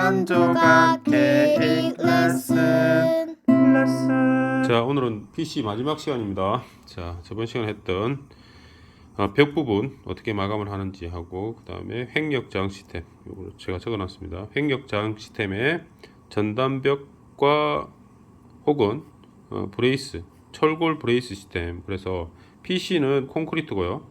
한 조각 케이크 레슨. 자, 오늘은 PC 마지막 시간입니다. 자, 저번 시간에 했던 벽 부분 어떻게 마감을 하는지 하고, 그 다음에 횡력장 시스템, 이거 제가 적어놨습니다. 횡력장 시스템의 전단벽과 혹은 브레이스, 철골 브레이스 시스템. 그래서 PC는 콘크리트고요.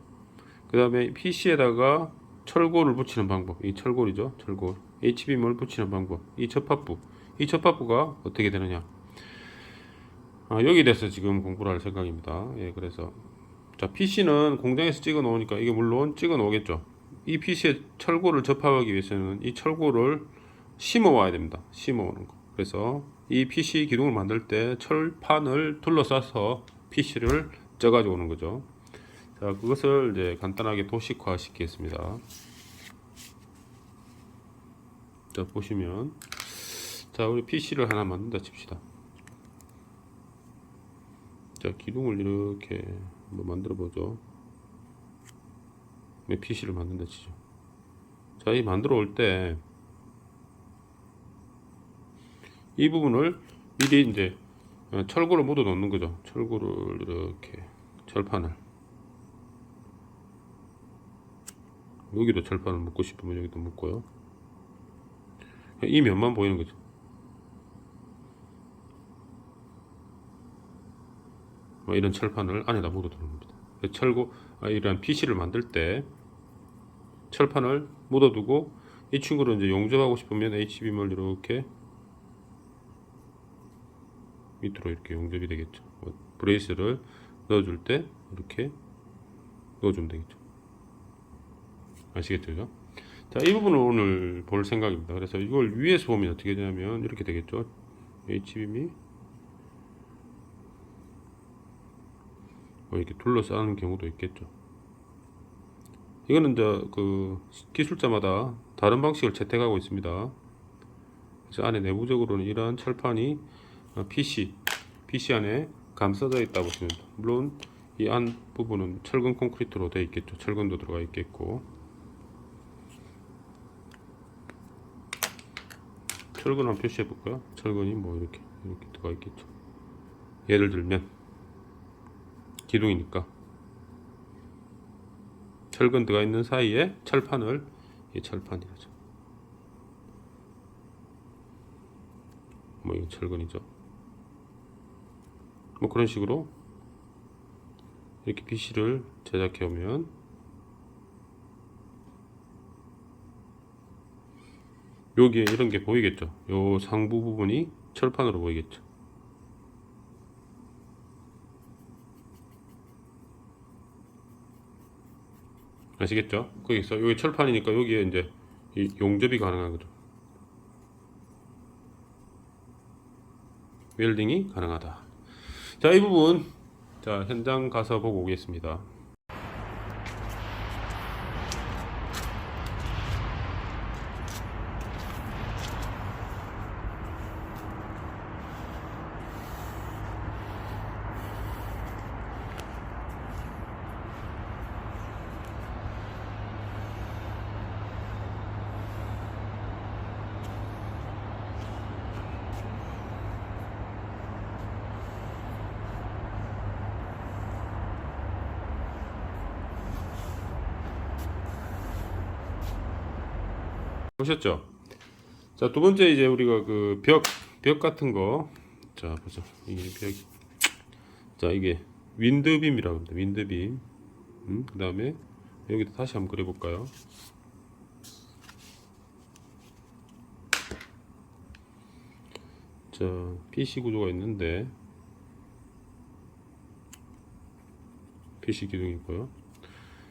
그 다음에 PC에다가 철골을 붙이는 방법, 이 철골이죠, 철골. HBM을 붙이는 방법, 이 접합부가 어떻게 되느냐, 여기에 대해서 지금 공부를 할 생각입니다. 예, 그래서 자, PC는 공장에서 찍어 놓으니까 이게 물론 찍어 놓겠죠. 이 PC에 철골을 접합하기 위해서는 이 철골을 심어 와야 됩니다. 심어 오는 거. 그래서 이 PC 기둥을 만들 때 철판을 둘러싸서 PC를 쪄 가지고 오는 거죠. 자, 그것을 이제 간단하게 도식화 시키겠습니다. 자, 보시면, 자, 우리 PC를 하나 만든다 칩시다. 자, 기둥을 이렇게 한번 만들어 보죠. PC를 만든다 치죠. 자, 이 만들어 올 때 이 부분을 미리 이제 철골을 묻어 놓는 거죠. 철골을 이렇게, 철판을, 여기도 철판을 묶고 싶으면 여기도 묶고요. 이 면만 보이는 거죠. 이런 철판을 안에다 묻어 두는 겁니다. 이런 PC를 만들 때 철판을 묻어 두고, 이 친구를 이제 용접하고 싶으면 HBM을 이렇게 밑으로 이렇게 용접이 되겠죠. 브레이스를 넣어줄 때 이렇게 넣어주면 되겠죠. 아시겠죠? 자, 이 부분을 오늘 볼 생각입니다. 그래서 이걸 위에서 보면 어떻게 되냐면 이렇게 되겠죠. HBM이 이렇게 둘러싸는 경우도 있겠죠. 이거는 이제 그 기술자마다 다른 방식을 채택하고 있습니다. 그래서 안에 내부적으로는 이러한 철판이 PC 안에 감싸져 있다고 보시면, 물론 이 안 부분은 철근 콘크리트로 되어 있겠죠. 철근도 들어가 있겠고, 철근 한번 표시해 볼까요? 철근이 뭐 이렇게 들어가 있겠죠. 예를 들면 기둥이니까 철근 들어가 있는 사이에 철판을, 이 철판이라죠. 뭐 이거 철근이죠. 뭐 그런 식으로 이렇게 PC를 제작해 오면 여기에 이런 게 보이겠죠. 요 상부 부분이 철판으로 보이겠죠. 아시겠죠? 거기서 여기 철판이니까 여기에 이제 이 용접이 가능한 거죠. 웰딩이 가능하다. 자, 이 부분, 자, 현장 가서 보고 오겠습니다. 보셨죠? 자, 두 번째 이제 우리가 그 벽 같은 거, 자, 보죠. 이게 벽, 자, 이게 윈드빔이라고 합니다. 윈드빔. 그 다음에 여기도 다시 한번 그려볼까요? 자, PC 구조가 있는데, PC 기둥이 있고요.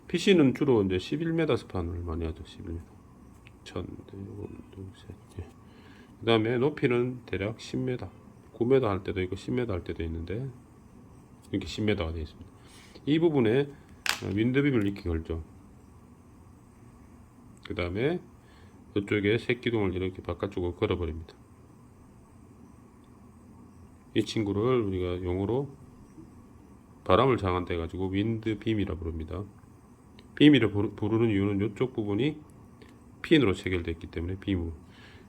PC는 주로 이제 11m 스판을 많이 하죠. 11m. 1000, 2, 셋. 예. 그 다음에 높이는 대략 10m. 9m 할 때도 있고 10m 할 때도 있는데, 이렇게 10m가 되어 있습니다. 이 부분에 윈드빔을 이렇게 걸죠. 그 다음에 이쪽에 새기둥을 이렇게 바깥쪽으로 걸어버립니다. 이 친구를 우리가 용어로 바람을 장한다 해가지고 윈드빔이라 부릅니다. 빔이라 부르는 이유는 이쪽 부분이 핀으로 체결되어 있기 때문에 빔으로.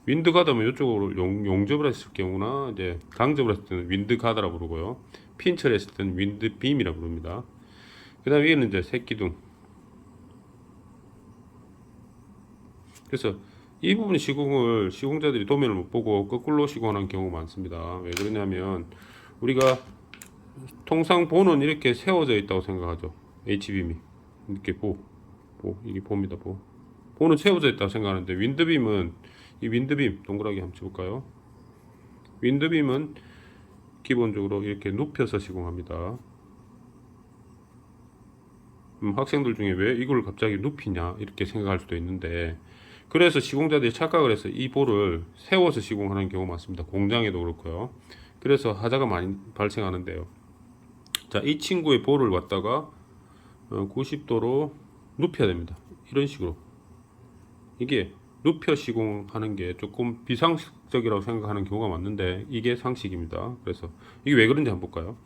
윈드 가드면 이쪽으로 용접을 했을 경우나 이제 강접을 했을 때는 윈드 가드라 부르고요. 핀처를 했을 때는 윈드 빔이라 부릅니다. 그다음에 위에는 이제 새기둥. 그래서 이 부분 시공자들이 도면을 못 보고 거꾸로 시공하는 경우가 많습니다. 왜 그러냐면 우리가 통상 보는 이렇게 세워져 있다고 생각하죠. H빔이 이렇게 이게 봅니다. 보는 세워져 있다고 생각하는데 윈드빔은 이 윈드빔 동그랗게 한번 쳐볼까요? 윈드빔은 기본적으로 이렇게 눕혀서 시공합니다. 학생들 중에 왜 이걸 갑자기 눕히냐 이렇게 생각할 수도 있는데 그래서 시공자들이 착각을 해서 이 볼을 세워서 시공하는 경우가 많습니다. 공장에도 그렇고요. 그래서 하자가 많이 발생하는데요. 자, 이 친구의 볼을 갖다가 90도로 눕혀야 됩니다. 이런 식으로. 이게 눕혀 시공하는 게 조금 비상식적이라고 생각하는 경우가 많은데 이게 상식입니다. 그래서 이게 왜 그런지 한번 볼까요?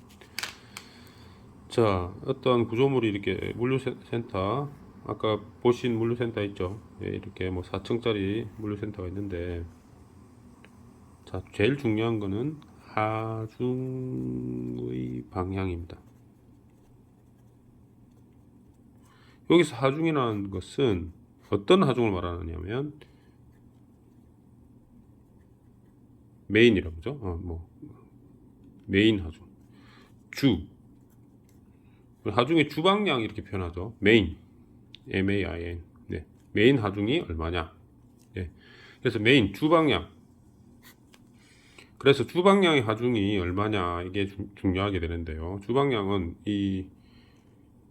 자, 어떤 구조물이 이렇게 물류센터, 아까 보신 물류센터 있죠? 예, 이렇게 뭐 4층짜리 물류센터가 있는데, 자, 제일 중요한 거는 하중의 방향입니다. 여기서 하중이라는 것은 어떤 하중을 말하느냐면 메인이라고 그러죠. 메인 하중, 하중의 주방량 이렇게 표현하죠. 메인, MAIN. 네, 메인 하중이 얼마냐. 네, 그래서 메인 주방량. 그래서 주방량의 하중이 얼마냐 이게 중요하게 되는데요. 주방량은 이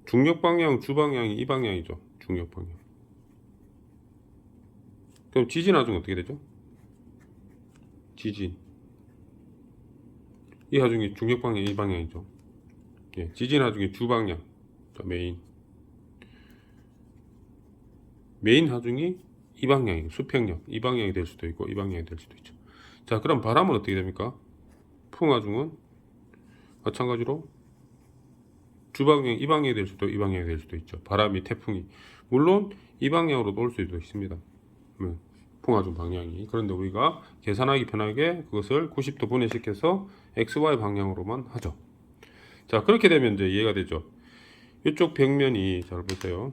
중력 방향, 주방량이 이 방향이죠. 중력 방향. 그럼 지진 하중 어떻게 되죠? 지진. 이 하중이 중력 방향 이 방향이죠. 예, 지진 하중의 주방향. 자, 메인 하중이 이 방향이고 수평력 이 방향이 될 수도 있고 이 방향이 될 수도 있죠. 자, 그럼 바람은 어떻게 됩니까? 풍하중은 마찬가지로 주방향 이 방향이 될 수도 이 방향이 될 수도 있죠. 바람이 태풍이 물론 이 방향으로 돌 수도 있습니다. 풍하중 방향이. 그런데 우리가 계산하기 편하게 그것을 90도 분해시켜서 XY 방향으로만 하죠. 자, 그렇게 되면 이제 이해가 되죠. 이쪽 벽면이 잘 보세요.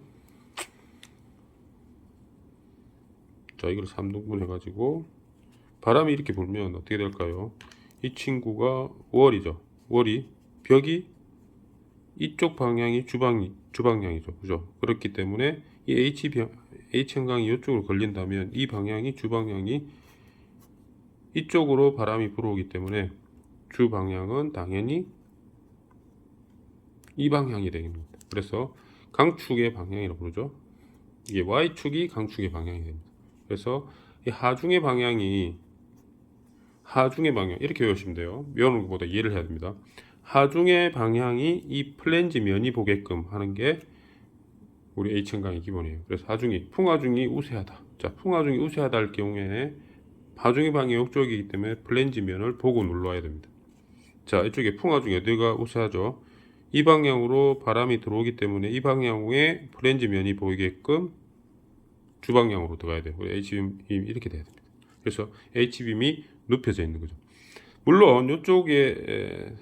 자, 이걸 3등분 해가지고 바람이 이렇게 불면 어떻게 될까요? 이 친구가 월이죠. 월이 벽이 이쪽 방향이 주방향이죠. 그죠? 그렇기 때문에 이 H형광이 이쪽으로 걸린다면 이 방향이 주방향이 이쪽으로 바람이 불어오기 때문에 주방향은 당연히 이 방향이 되겠습니다. 그래서 강축의 방향이라고 부르죠. 이게 Y축이 강축의 방향이 됩니다. 그래서 이 하중의 방향 이렇게 외우시면 돼요. 외우는 것보다 이해를 해야 됩니다. 하중의 방향이 이 플랜지 면이 보게끔 하는 게 우리 H형광의 기본이에요. 그래서 풍하중이 우세하다. 자, 풍하중이 우세하다 할 경우에 하중의 방향이 이쪽이기 때문에 플랜지 면을 보고 눌러야 됩니다. 자, 이쪽에 풍하중이 어디가 우세하죠? 이 방향으로 바람이 들어오기 때문에 이 방향에 플랜지 면이 보이게끔 주방향으로 들어가야 돼요. H빔이 이렇게 돼야 됩니다. 그래서 H빔이 눕혀져 있는 거죠. 물론 이쪽에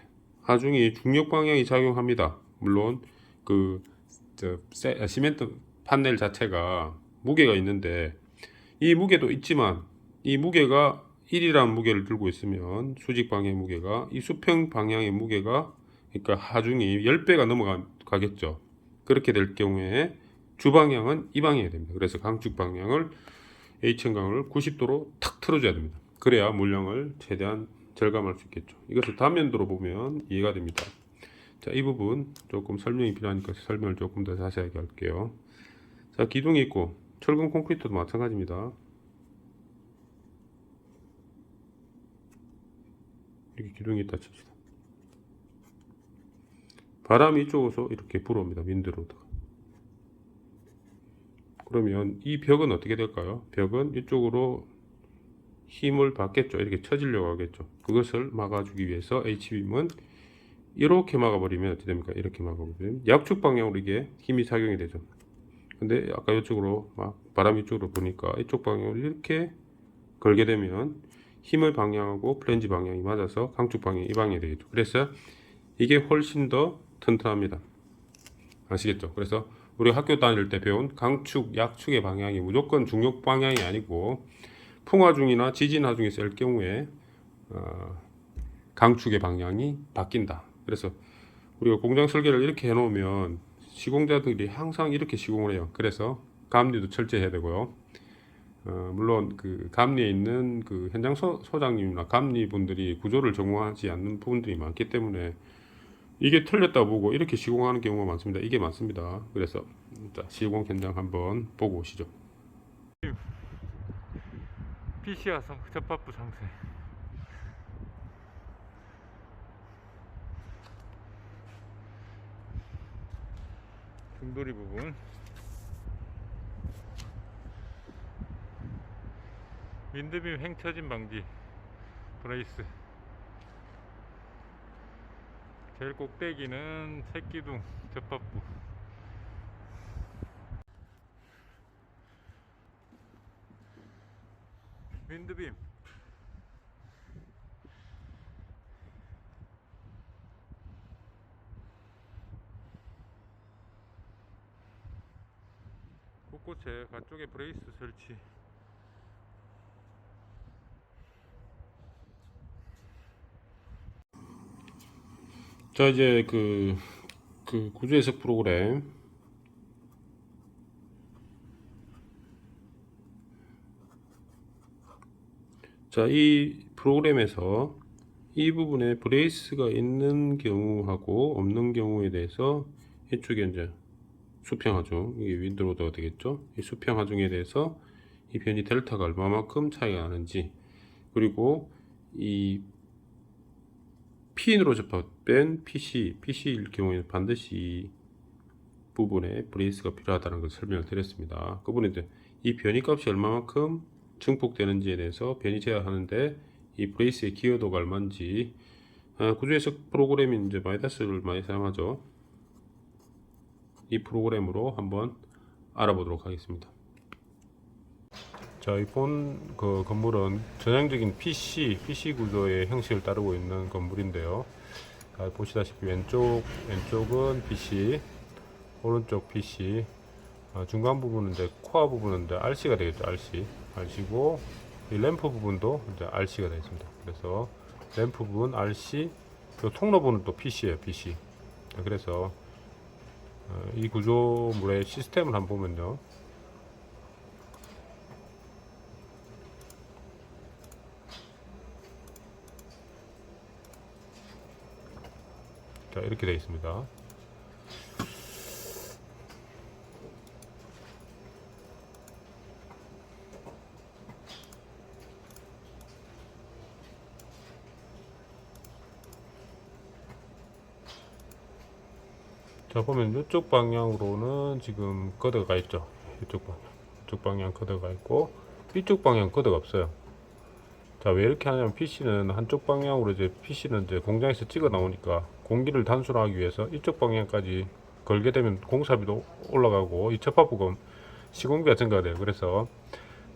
하중이 중력 방향이 작용합니다. 물론 시멘트 판넬 자체가 무게가 있는데 이 무게도 있지만 이 무게가 1이라는 무게를 들고 있으면 수직 방향의 무게가 이 수평 방향의 무게가 그러니까 하중이 10배가 넘어가겠죠. 그렇게 될 경우에 주방향은 이 방향이 됩니다. 그래서 강축 방향을 H형광을 90도로 탁 틀어줘야 됩니다. 그래야 물량을 최대한 절감할 수 있겠죠. 이것을 단면도로 보면 이해가 됩니다. 자, 이 부분 조금 설명이 필요하니까 설명을 조금 더 자세하게 할게요. 자, 기둥이 있고 철근 콘크리트도 마찬가지입니다. 이렇게 기둥이 있다 칩시다. 바람이 이쪽에서 이렇게 불어옵니다. 윈드로다가. 그러면 이 벽은 어떻게 될까요? 벽은 이쪽으로 힘을 받겠죠. 이렇게 쳐지려고 하겠죠. 그것을 막아주기 위해서 H빔은 이렇게 막아버리면 어떻게 됩니까? 이렇게 막아버리면 약축 방향으로 이게 힘이 작용이 되죠. 근데 아까 이쪽으로 막 바람이 이쪽으로 보니까 이쪽 방향으로 이렇게 걸게 되면 힘의 방향하고 플랜지 방향이 맞아서 강축 방향이 이 방향이 되겠죠. 그래서 이게 훨씬 더 튼튼합니다. 아시겠죠? 그래서 우리 학교 다닐 때 배운 강축, 약축의 방향이 무조건 중력 방향이 아니고 풍화중이나 지진하중에 쓸 경우에 강축의 방향이 바뀐다. 그래서 우리가 공장 설계를 이렇게 해놓으면 시공자들이 항상 이렇게 시공을 해요. 그래서 감리도 철저히 해야 되고요. 물론 그 감리에 있는 그 현장 소장님이나 감리분들이 구조를 전공하지 않는 부분들이 많기 때문에 이게 틀렸다 보고 이렇게 시공하는 경우가 많습니다. 이게 맞습니다. 그래서 자, 시공 현장 한번 보고 오시죠. PC와 접합부 상세. 등돌이 부분. 윈드빔 횡처짐 방지 브레이스. 제일 꼭대기는 새끼둥 접합부. 윈드빔. 곳곳에 가쪽에 브레이스 설치. 자, 이제 그 구조 해석 프로그램. 자, 이 프로그램에서 이 부분에 브레이스가 있는 경우하고 없는 경우에 대해서 이쪽에 이제 수평하중, 이게 윈드로드가 되겠죠. 이 수평하중에 대해서 이 변이 델타가 얼마만큼 차이가 나는지, 그리고 이 핀으로 접합된 PC일 경우에는 반드시 이 부분에 브레이스가 필요하다는 것을 설명을 드렸습니다. 그분은 이제 이 변이 값이 얼마만큼 증폭되는지에 대해서 변이 제어하는데 이 브레이스의 기여도가 얼마인지, 구조 해석 프로그램인 이제 마이다스를 많이 사용하죠. 이 프로그램으로 한번 알아보도록 하겠습니다. 자, 이 본 그 건물은 전형적인 PC 구조의 형식을 따르고 있는 건물인데요. 자, 보시다시피 왼쪽은 PC, 오른쪽 PC, 중간 부분은 이제 코어 부분은 이제 RC가 되겠죠. RC고 이 램프 부분도 이제 RC가 되어 있습니다. 그래서 램프 부분 RC, 그 통로 부분은 또 PC예요. PC. 그래서 이 구조물의 시스템을 한번 보면요. 자, 이렇게 되어 있습니다. 자, 보면 이쪽 방향으로는 지금 커드가 있죠. 이쪽 방향 커드가 있고 이쪽 방향 커드가 없어요. 자, 왜 이렇게 하냐면 PC는 한쪽 방향으로 PC는 이제 공장에서 찍어 나오니까 공기를 단순화하기 위해서 이쪽 방향까지 걸게 되면 공사비도 올라가고 이 접합부가 시공비가 증가가 돼요. 그래서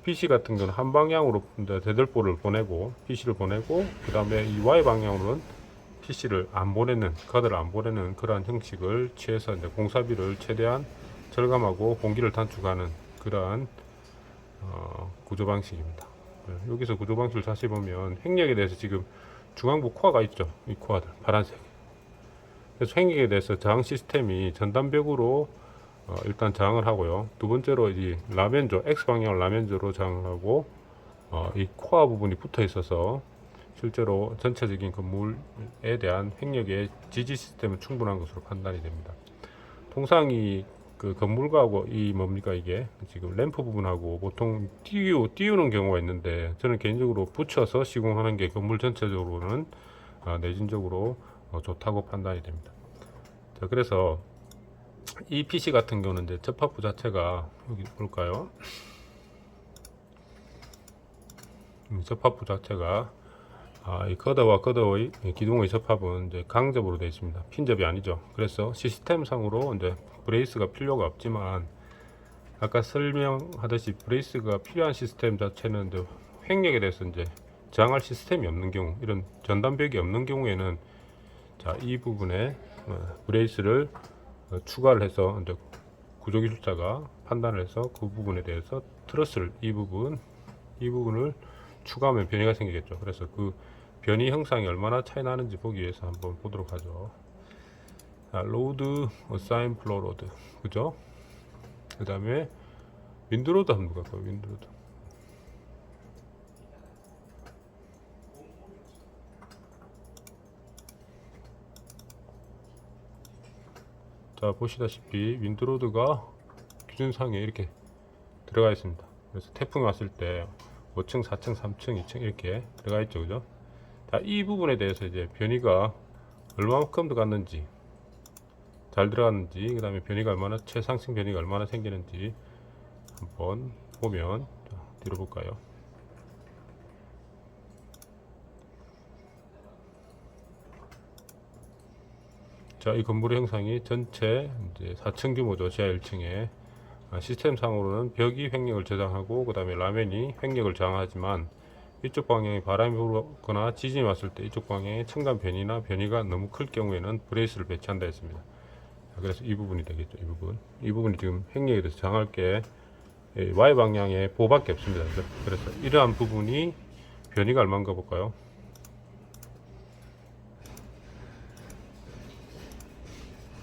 PC 같은 경우는 한 방향으로 이제 대들보를 보내고 PC를 보내고 그 다음에 이 Y 방향으로는 PC를 안 보내는, 카드를 안 보내는 그러한 형식을 취해서 이제 공사비를 최대한 절감하고 공기를 단축하는 그러한 구조 방식입니다. 여기서 구조 방식을 다시 보면 횡력에 대해서 지금 중앙부 코어가 있죠. 이 코어들 파란색. 그래서 횡력에 대해서 저항 시스템이 전단벽으로 일단 저항을 하고요. 두 번째로 이 라멘조, X 방향 라멘조로 저항을 하고 이 코어 부분이 붙어 있어서 실제로 전체적인 건물에 대한 횡력의 지지 시스템은 충분한 것으로 판단이 됩니다. 통상 그 건물하고 이 뭡니까 이게 지금 램프 부분하고 보통 띄우는 경우가 있는데 저는 개인적으로 붙여서 시공하는 게 건물 전체적으로는 내진적으로 좋다고 판단이 됩니다. 자, 그래서 이 PC 같은 경우는 이제 접합부 자체가 여기 볼까요? 접합부 자체가 이 커더와 커더의 기둥의 접합은 이제 강접으로 되어 있습니다. 핀접이 아니죠. 그래서 시스템상으로 이제 브레이스가 필요가 없지만 아까 설명하듯이 브레이스가 필요한 시스템 자체는 이제 횡력에 대해서 이제 저항할 시스템이 없는 경우, 이런 전단벽이 없는 경우에는 자, 이 부분에 브레이스를 추가를 해서 이제 구조기술자가 판단을 해서 그 부분에 대해서 트러스를 이 부분을 추가하면 변이가 생기겠죠. 그래서 그 변이 형상이 얼마나 차이 나는지 보기 위해서 한번 보도록 하죠. 로드 어사인 플로 로드, 그죠? 그 다음에 윈드로드 한번 볼까요? 윈드로드. 자, 보시다시피 윈드로드가 기준상에 이렇게 들어가 있습니다. 그래서 태풍이 왔을 때 5층, 4층, 3층, 2층 이렇게 들어가 있죠, 그죠? 자, 이 부분에 대해서 이제 변이가 얼마만큼 들어갔는지, 잘 들어갔는지, 그 다음에 변이가 얼마나, 최상층 변이가 얼마나 생기는지 한번 보면, 자, 뒤로 볼까요? 자, 이 건물의 형상이 전체 이제 4층 규모죠. 지하 1층에 시스템상으로는 벽이 횡력을 저장하고 그 다음에 라멘이 횡력을 저항하지만 이쪽 방향에 바람이 불거나 지진이 왔을 때 이쪽 방향에 층간 변이나 변이가 너무 클 경우에는 브레이스를 배치한다 했습니다. 자, 그래서 이 부분이 되겠죠. 이 부분이 지금 횡력에 대해서 저항할 게 Y 방향에 보호밖에 없습니다. 그래서 이러한 부분이 변이가 얼마인가 볼까요?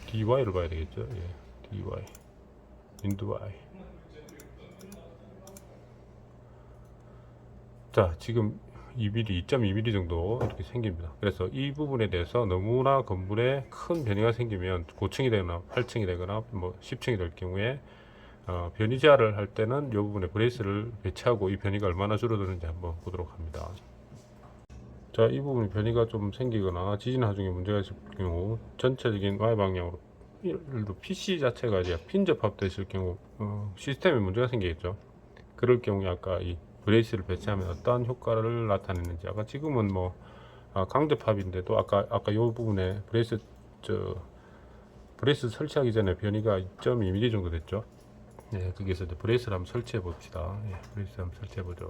DY를 봐야 되겠죠. 예, DY, 윈드 Y. 자, 지금 2mm, 2.2mm 정도 이렇게 생깁니다. 그래서 이 부분에 대해서 너무나 건물에 큰 변이가 생기면 고층이 되거나 8층이 되거나 뭐 10층이 될 경우에 변이 제어를 할 때는 이 부분에 브레이스를 배치하고 이 변이가 얼마나 줄어드는지 한번 보도록 합니다. 자, 이 부분에 변이가 좀 생기거나 지진 하중에 문제가 있을 경우 전체적인 Y 방향으로, 예를 들어 PC 자체가 이제 핀접합되어 있을 경우 시스템에 문제가 생기겠죠. 그럴 경우에 아까 이 브레이스를 배치하면 어떠한 효과를 나타내는지, 아까 지금은 뭐 강접합인데도 아까 이 부분에 브레이스 설치하기 전에 변이가 2.2mm 정도 됐죠. 네, 거기서 이제 브레이스를 한번 설치해 봅시다. 예, 브레이스 한번 설치해 보죠.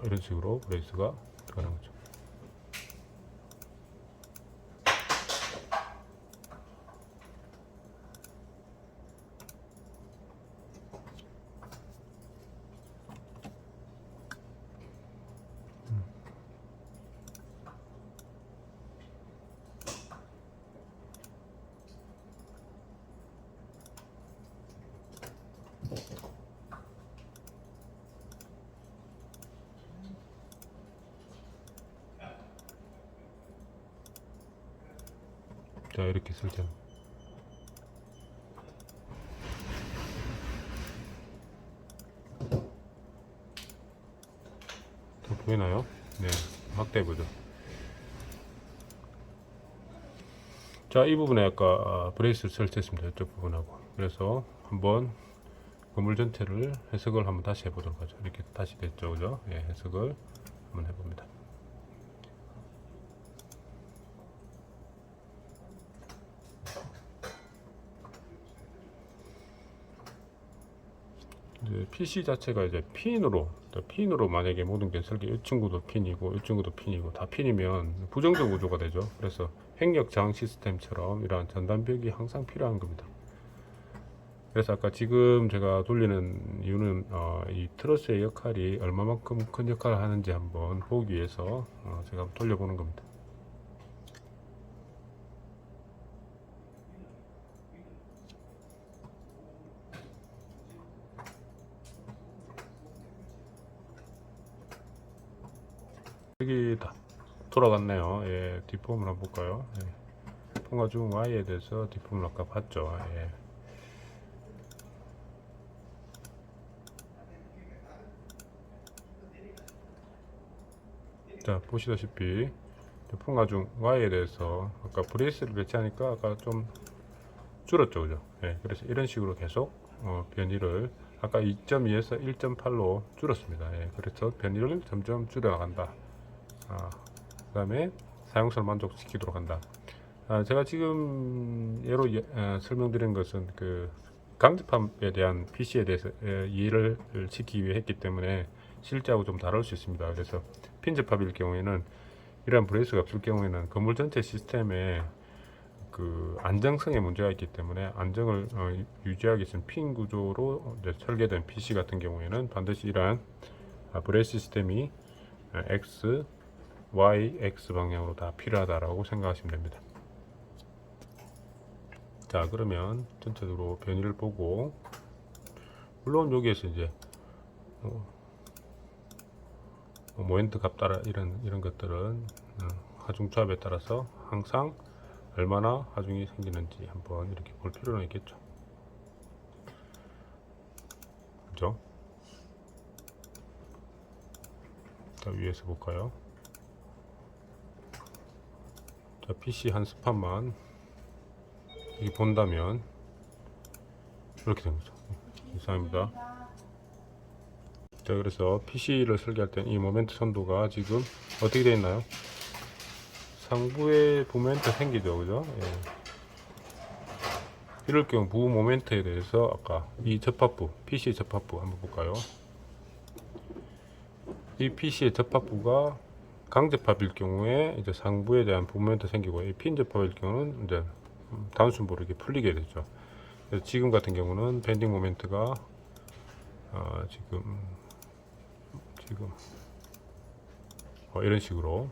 이런 식으로 브레이스가 들어가는 거죠. 자, 이렇게 설정. 더 보이나요? 네, 확대해 보죠. 자, 이 부분에 아까 브레이스를 설치했습니다. 이쪽 부분하고. 그래서 한번 건물 전체를 해석을 한번 다시 해보도록 하죠. 이렇게 다시 됐죠, 그죠? 예, 해석을 한번 해봅니다. 이제 PC 자체가 이제 핀으로 만약에 모든 게 설계, 이 친구도 핀이고 이 친구도 핀이고 다 핀이면 부정적 구조가 되죠. 그래서 횡력 저항 시스템처럼 이러한 전단벽이 항상 필요한 겁니다. 그래서 아까 지금 제가 돌리는 이유는 이 트러스의 역할이 얼마만큼 큰 역할을 하는지 한번 보기 위해서 제가 한번 돌려보는 겁니다. 여기 다 돌아갔네요. 예, 뒷폼을 한번 볼까요? 예. 통과 중 Y에 대해서 뒷폼을 아까 봤죠. 예. 자, 보시다시피 통과 중 Y에 대해서 아까 브레이스를 배치하니까 아까 좀 줄었죠, 그죠? 예, 그래서 이런 식으로 계속 변이를 아까 2.2에서 1.8로 줄었습니다. 예, 그래서 변이를 점점 줄여나간다. 그 다음에 사용성을 만족시키도록 한다. 제가 지금 예로 설명드린 것은 그 강제팝에 대한 PC에 대해서 이해를 시키기 위해 했기 때문에 실제하고 좀 다를 수 있습니다. 그래서 핀접합일 경우에는 이러한 브레이스가 없을 경우에는 건물 전체 시스템에 그 안정성에 문제가 있기 때문에 안정을 유지하기 위해서는 핀 구조로 이제 설계된 PC 같은 경우에는 반드시 이러한 브레이스 시스템이 X, Y, X 방향으로 다 필요하다라고 생각하시면 됩니다. 자, 그러면 전체적으로 변이를 보고, 물론 여기에서 이제 모멘트 값 따라 이런 것들은 하중 조합에 따라서 항상 얼마나 하중이 생기는지 한번 이렇게 볼 필요는 있겠죠. 그죠? 자, 위에서 볼까요? 자, PC 한 스팟만 이렇게 본다면 이렇게 된 거죠. 이상입니다. 자, 그래서 PC를 설계할 때 이 모멘트 선도가 지금 어떻게 되어 있나요? 상부에 모멘트 생기죠, 그죠? 예. 이럴 경우 부 모멘트에 대해서 아까 이 접합부, PC 접합부 한번 볼까요? 이 PC의 접합부가 강접합일 경우에 이제 상부에 대한 부 모멘트 생기고, 이 핀 접합일 경우는 이제 단순부로 이렇게 풀리게 되죠. 그래서 지금 같은 경우는 밴딩 모멘트가 지금 이런 식으로,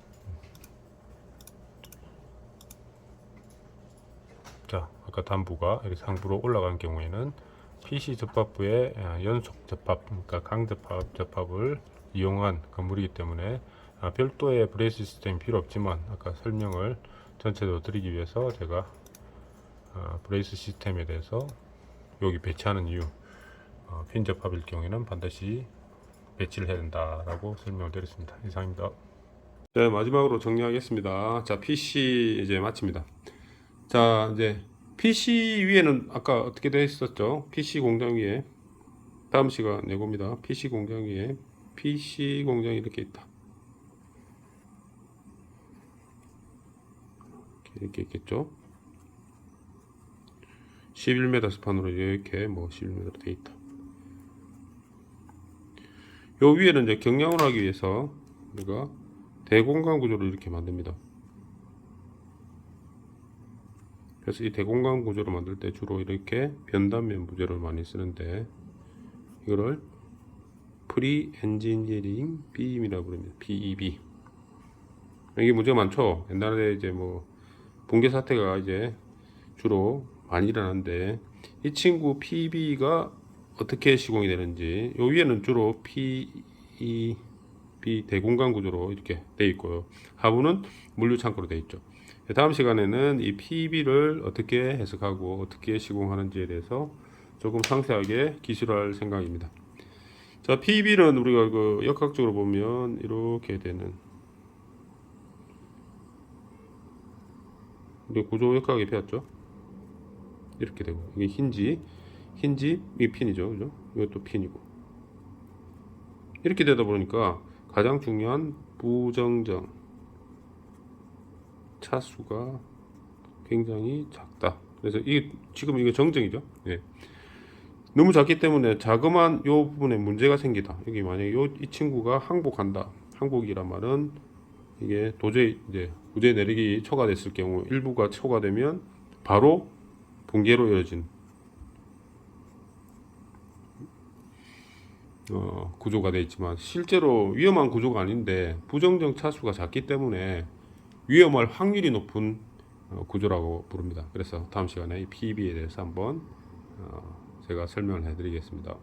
자, 아까 단부가 이렇게 상부로 올라가는 경우에는 PC 접합부의 연속 접합, 그러니까 강접합 접합을 이용한 건물이기 때문에 별도의 브레이스 시스템이 필요 없지만, 아까 설명을 전체적으로 드리기 위해서 제가 브레이스 시스템에 대해서 여기 배치하는 이유, 핀 접합일 경우에는 반드시 배치를 해야 된다라고 설명을 드렸습니다. 이상입니다. 네, 마지막으로 정리하겠습니다. 자, PC 이제 마칩니다. 자, 이제 PC 위에는 아까 어떻게 되어 있었죠? PC 공장 위에 다음 시간 예고입니다. PC 공장 위에 PC 공장이 이렇게 있다. 이렇게 있겠죠? 11m 스판으로 이렇게 11m 되어 있다. 요 위에는 이제 경량을 하기 위해서 우리가 대공간 구조를 이렇게 만듭니다. 그래서 이 대공간 구조를 만들 때 주로 이렇게 변단면 부재를 많이 쓰는데, 이거를 프리 엔지니어링 빔이라고 부릅니다. PEB. 이게 문제가 많죠. 옛날에 이제 붕괴 사태가 이제 주로 많이 일어나는데, 이 친구 PEB가 어떻게 시공이 되는지, 요 위에는 주로 PEB 대공간 구조로 이렇게 되어 있고요. 하부는 물류 창고로 되어 있죠. 다음 시간에는 이 PEB를 어떻게 해석하고 어떻게 시공하는지에 대해서 조금 상세하게 기술할 생각입니다. 자, PEB는 우리가 그 역학적으로 보면 이렇게 되는, 우리 구조 역학에 배웠죠. 이렇게 되고, 이게 힌지, 이 핀이죠, 그죠? 이것도 핀이고, 이렇게 되다 보니까 가장 중요한 부정정 차수가 굉장히 작다. 그래서 이게 지금 이게 정정이죠. 예. 너무 작기 때문에 자그마한 요 부분에 문제가 생기다. 여기 만약에 이 친구가 항복한다. 항복이란 말은 이게 도저히 이제 구제 내력이 초과됐을 경우, 일부가 초과되면 바로 붕괴로 이어진 구조가 되어 있지만, 실제로 위험한 구조가 아닌데 부정정 차수가 작기 때문에 위험할 확률이 높은 구조라고 부릅니다. 그래서 다음 시간에 이 PEB에 대해서 한번 제가 설명을 해드리겠습니다.